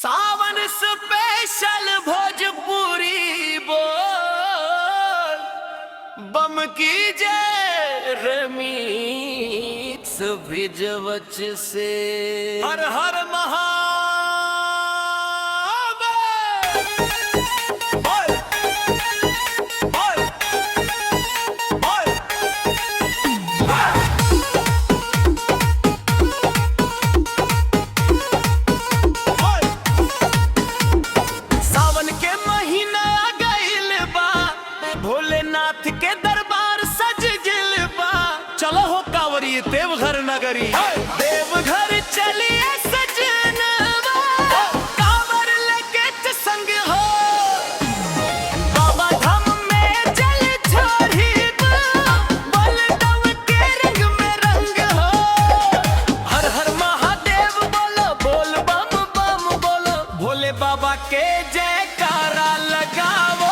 सावन special Bhojpuri बोल बम की जय रमीस भिजवच से हर हर भोलेनाथ के दरबार सज गिल बा। चलो हो कांवरी देवघर नगरी देवघर चलिए सजनवा कांवर लेके संग हो बाबा धाम में जल छोड़ी बलदव के रंग में रंग हो। हर हर महादेव बोलो बोल बम बम बोलो भोले बाबा के जयकारा लगावो।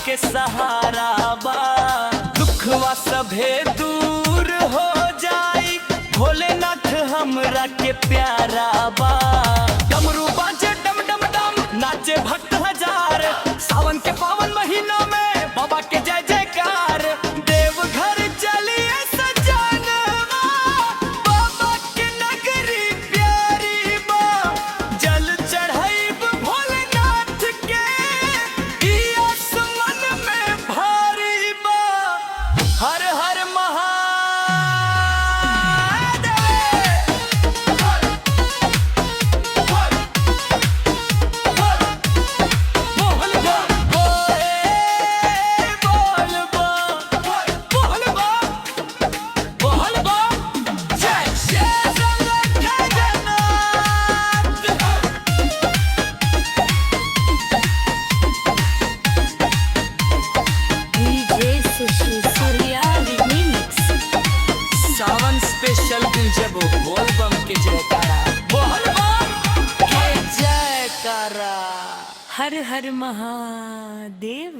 के सहारा बा दुखवा सभे दूर हो जाई भोलेनाथ हमरा के प्यारा बा। डमरू बाजे डम डम डम नाचे भक्त हजार सावन के पावन महीना में बाबा के जय जयकार। देवघर चलिए सजनवा बाबा के नगरी प्यारी बा। जल चढ़ाइब भोलेनाथ के हर हर स्पेशल जब बोल बम के जयकारा बोल बम के जयकारा हर हर महादेव।